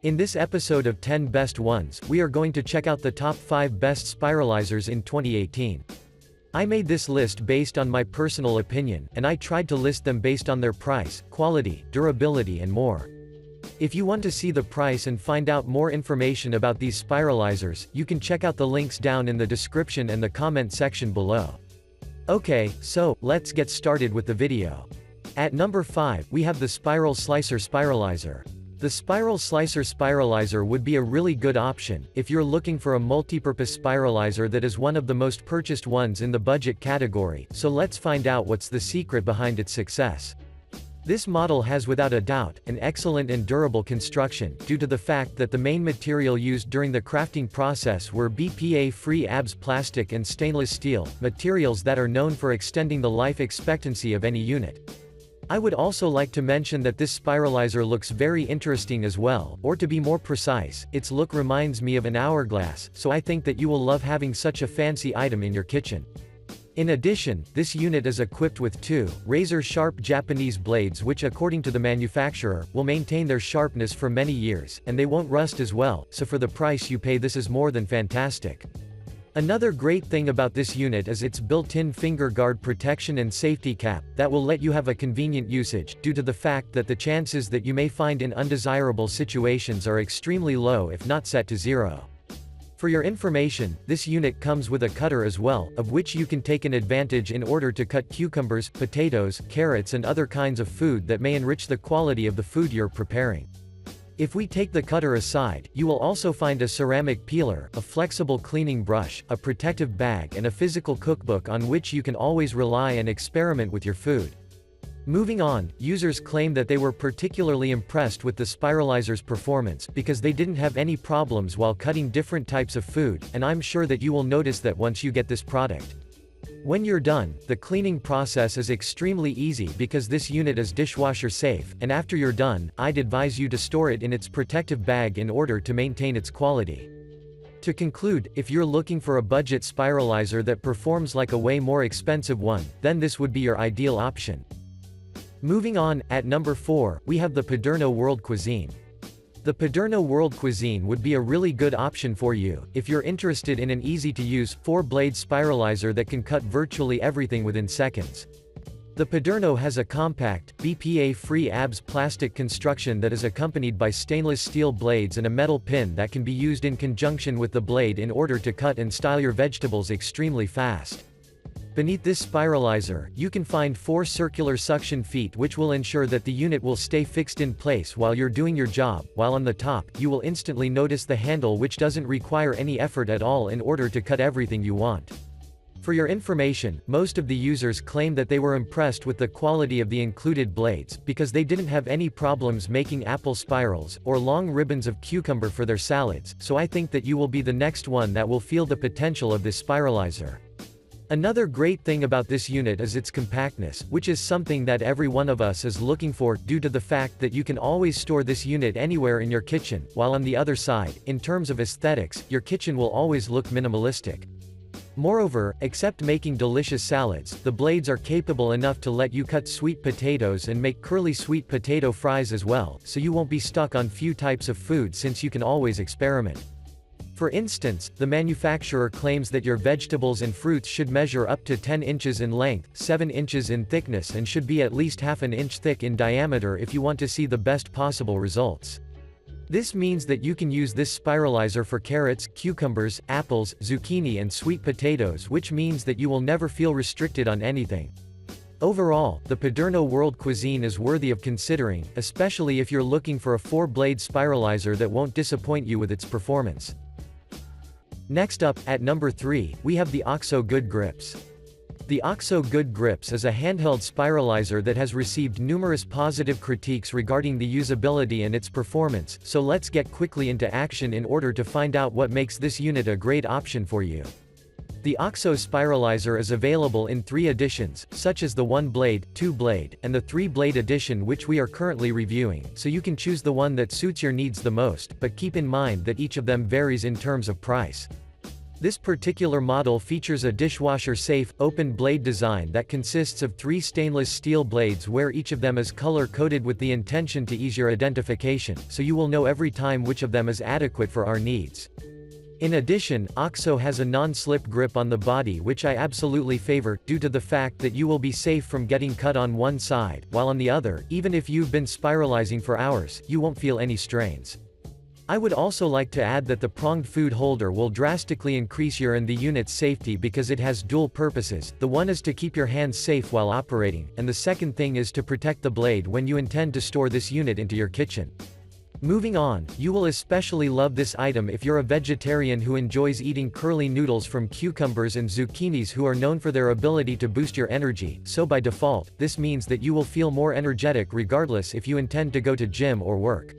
In this episode of 10 Best Ones, we are going to check out the top 5 best spiralizers in 2018. I made this list based on my personal opinion, and I tried to list them based on their price, quality, durability and more. If you want to see the price and find out more information about these spiralizers, you can check out the links down in the description and the comment section below. Okay, so, let's get started with the video. At number 5, we have the Spiral Slicer Spiralizer. The Spiral Slicer Spiralizer would be a really good option, if you're looking for a multi-purpose spiralizer that is one of the most purchased ones in the budget category, so let's find out what's the secret behind its success. This model has without a doubt, an excellent and durable construction, due to the fact that the main material used during the crafting process were BPA-free ABS plastic and stainless steel, materials that are known for extending the life expectancy of any unit. I would also like to mention that this spiralizer looks very interesting as well, or to be more precise, its look reminds me of an hourglass, so I think that you will love having such a fancy item in your kitchen. In addition, this unit is equipped with 2 razor-sharp Japanese blades which according to the manufacturer, will maintain their sharpness for many years, and they won't rust as well, so for the price you pay this is more than fantastic. Another great thing about this unit is its built-in finger guard protection and safety cap, that will let you have a convenient usage, due to the fact that the chances that you may find in undesirable situations are extremely low if not set to 0. For your information, this unit comes with a cutter as well, of which you can take an advantage in order to cut cucumbers, potatoes, carrots and other kinds of food that may enrich the quality of the food you're preparing. If we take the cutter aside, you will also find a ceramic peeler, a flexible cleaning brush, a protective bag and a physical cookbook on which you can always rely and experiment with your food. Moving on, users claim that they were particularly impressed with the spiralizer's performance because they didn't have any problems while cutting different types of food, and I'm sure that you will notice that once you get this product. When you're done, the cleaning process is extremely easy because this unit is dishwasher safe, and after you're done, I'd advise you to store it in its protective bag in order to maintain its quality. To conclude, if you're looking for a budget spiralizer that performs like a way more expensive one, then this would be your ideal option. Moving on, at number 4, we have the Paderno World Cuisine. The Paderno World Cuisine would be a really good option for you, if you're interested in an easy-to-use, 4-blade spiralizer that can cut virtually everything within seconds. The Paderno has a compact, BPA-free ABS plastic construction that is accompanied by stainless steel blades and a metal pin that can be used in conjunction with the blade in order to cut and style your vegetables extremely fast. Beneath this spiralizer, you can find 4 circular suction feet which will ensure that the unit will stay fixed in place while you're doing your job, while on the top, you will instantly notice the handle which doesn't require any effort at all in order to cut everything you want. For your information, most of the users claim that they were impressed with the quality of the included blades, because they didn't have any problems making apple spirals, or long ribbons of cucumber for their salads, so I think that you will be the next one that will feel the potential of this spiralizer. Another great thing about this unit is its compactness, which is something that every one of us is looking for, due to the fact that you can always store this unit anywhere in your kitchen, while on the other side, in terms of aesthetics, your kitchen will always look minimalistic. Moreover, except making delicious salads, the blades are capable enough to let you cut sweet potatoes and make curly sweet potato fries as well, so you won't be stuck on few types of food since you can always experiment. For instance, the manufacturer claims that your vegetables and fruits should measure up to 10 inches in length, 7 inches in thickness and should be at least half an inch thick in diameter if you want to see the best possible results. This means that you can use this spiralizer for carrots, cucumbers, apples, zucchini and sweet potatoes, which means that you will never feel restricted on anything. Overall, the Paderno World Cuisine is worthy of considering, especially if you're looking for a 4-blade spiralizer that won't disappoint you with its performance. Next up, at number 3, we have the OXO Good Grips. The OXO Good Grips is a handheld spiralizer that has received numerous positive critiques regarding the usability and its performance, so let's get quickly into action in order to find out what makes this unit a great option for you. The OXO Spiralizer is available in 3 editions, such as the 1-blade, 2-blade, and the 3-blade edition which we are currently reviewing, so you can choose the one that suits your needs the most, but keep in mind that each of them varies in terms of price. This particular model features a dishwasher-safe, open blade design that consists of 3 stainless steel blades where each of them is color-coded with the intention to ease your identification, so you will know every time which of them is adequate for our needs. In addition, OXO has a non-slip grip on the body which I absolutely favor, due to the fact that you will be safe from getting cut on one side, while on the other, even if you've been spiralizing for hours, you won't feel any strains. I would also like to add that the pronged food holder will drastically increase your and the unit's safety because it has dual purposes. The one is to keep your hands safe while operating, and the second thing is to protect the blade when you intend to store this unit into your kitchen. Moving on, you will especially love this item if you're a vegetarian who enjoys eating curly noodles from cucumbers and zucchinis who are known for their ability to boost your energy, so by default, this means that you will feel more energetic regardless if you intend to go to gym or work.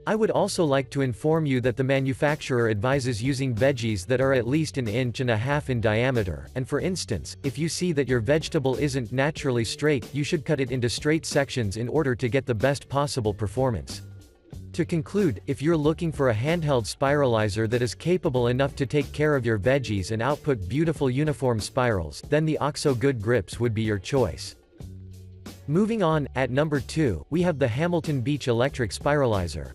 I would also like to inform you that the manufacturer advises using veggies that are at least 1.5 inches in diameter, and for instance, if you see that your vegetable isn't naturally straight, you should cut it into straight sections in order to get the best possible performance. To conclude, if you're looking for a handheld spiralizer that is capable enough to take care of your veggies and output beautiful uniform spirals, then the OXO Good Grips would be your choice. Moving on, at number 2, we have the Hamilton Beach Electric Spiralizer.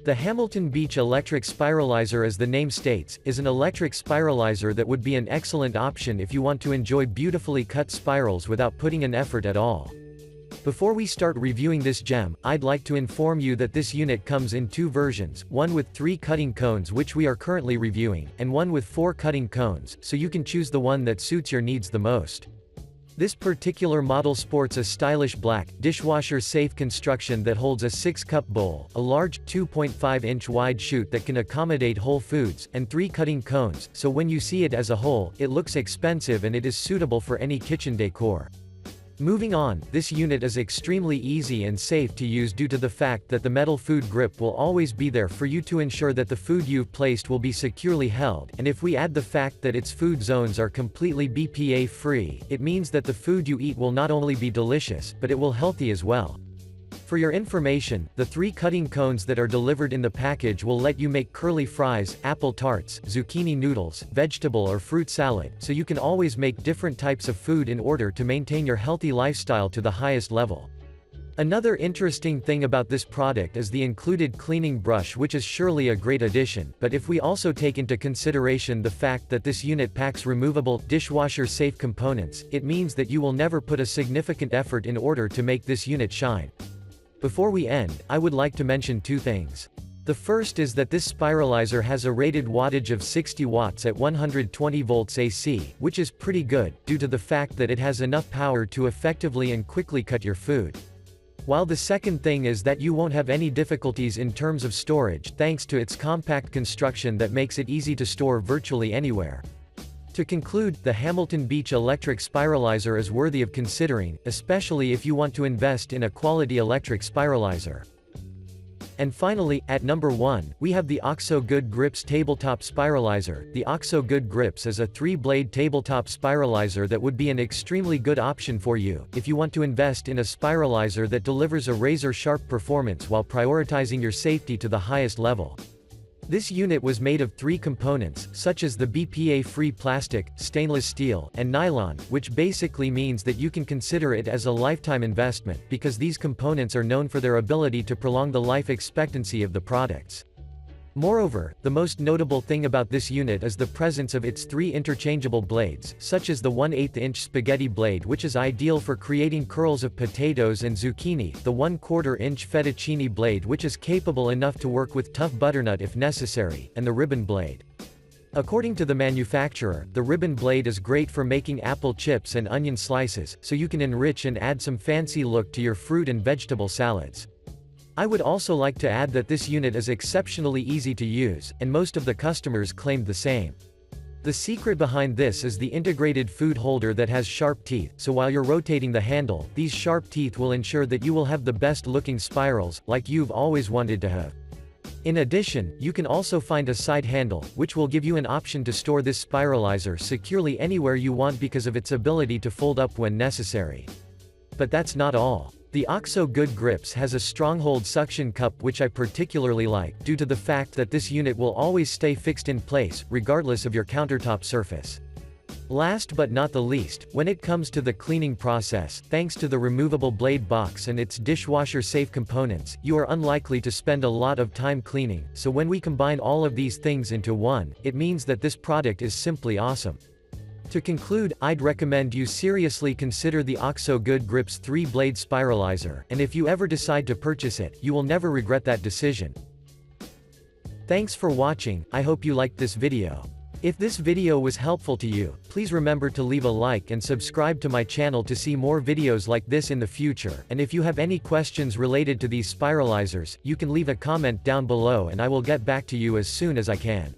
The Hamilton Beach Electric Spiralizer, as the name states, is an electric spiralizer that would be an excellent option if you want to enjoy beautifully cut spirals without putting an effort at all. Before we start reviewing this gem, I'd like to inform you that this unit comes in 2 versions, one with 3 cutting cones which we are currently reviewing, and one with 4 cutting cones, so you can choose the one that suits your needs the most. This particular model sports a stylish black, dishwasher-safe construction that holds a 6-cup bowl, a large, 2.5-inch wide chute that can accommodate whole foods, and 3 cutting cones, so when you see it as a whole, it looks expensive and it is suitable for any kitchen decor. Moving on, this unit is extremely easy and safe to use due to the fact that the metal food grip will always be there for you to ensure that the food you've placed will be securely held, and if we add the fact that its food zones are completely BPA-free, it means that the food you eat will not only be delicious, but it will healthy as well. For your information, the 3 cutting cones that are delivered in the package will let you make curly fries, apple tarts, zucchini noodles, vegetable or fruit salad, so you can always make different types of food in order to maintain your healthy lifestyle to the highest level. Another interesting thing about this product is the included cleaning brush, which is surely a great addition, but if we also take into consideration the fact that this unit packs removable, dishwasher-safe components, it means that you will never put a significant effort in order to make this unit shine. Before we end, I would like to mention 2 things. The first is that this spiralizer has a rated wattage of 60 watts at 120 volts AC, which is pretty good, due to the fact that it has enough power to effectively and quickly cut your food. While the second thing is that you won't have any difficulties in terms of storage, thanks to its compact construction that makes it easy to store virtually anywhere. To conclude, the Hamilton Beach Electric Spiralizer is worthy of considering, especially if you want to invest in a quality electric spiralizer. And finally, at number 1, we have the OXO Good Grips Tabletop Spiralizer. The OXO Good Grips is a 3-blade tabletop spiralizer that would be an extremely good option for you, if you want to invest in a spiralizer that delivers a razor-sharp performance while prioritizing your safety to the highest level. This unit was made of 3 components, such as the BPA-free plastic, stainless steel, and nylon, which basically means that you can consider it as a lifetime investment, because these components are known for their ability to prolong the life expectancy of the products. Moreover, the most notable thing about this unit is the presence of its 3 interchangeable blades, such as the 1/8-inch spaghetti blade, which is ideal for creating curls of potatoes and zucchini, the 1/4-inch fettuccine blade, which is capable enough to work with tough butternut if necessary, and the ribbon blade. According to the manufacturer, the ribbon blade is great for making apple chips and onion slices, so you can enrich and add some fancy look to your fruit and vegetable salads. I would also like to add that this unit is exceptionally easy to use, and most of the customers claimed the same. The secret behind this is the integrated food holder that has sharp teeth, so while you're rotating the handle, these sharp teeth will ensure that you will have the best looking spirals, like you've always wanted to have. In addition, you can also find a side handle, which will give you an option to store this spiralizer securely anywhere you want because of its ability to fold up when necessary. But that's not all. The OXO Good Grips has a stronghold suction cup which I particularly like, due to the fact that this unit will always stay fixed in place, regardless of your countertop surface. Last but not the least, when it comes to the cleaning process, thanks to the removable blade box and its dishwasher-safe components, you are unlikely to spend a lot of time cleaning, so when we combine all of these things into one, it means that this product is simply awesome. To conclude, I'd recommend you seriously consider the OXO Good Grips 3-blade Spiralizer, and if you ever decide to purchase it, you will never regret that decision. Thanks for watching, I hope you liked this video. If this video was helpful to you, please remember to leave a like and subscribe to my channel to see more videos like this in the future, and if you have any questions related to these spiralizers, you can leave a comment down below and I will get back to you as soon as I can.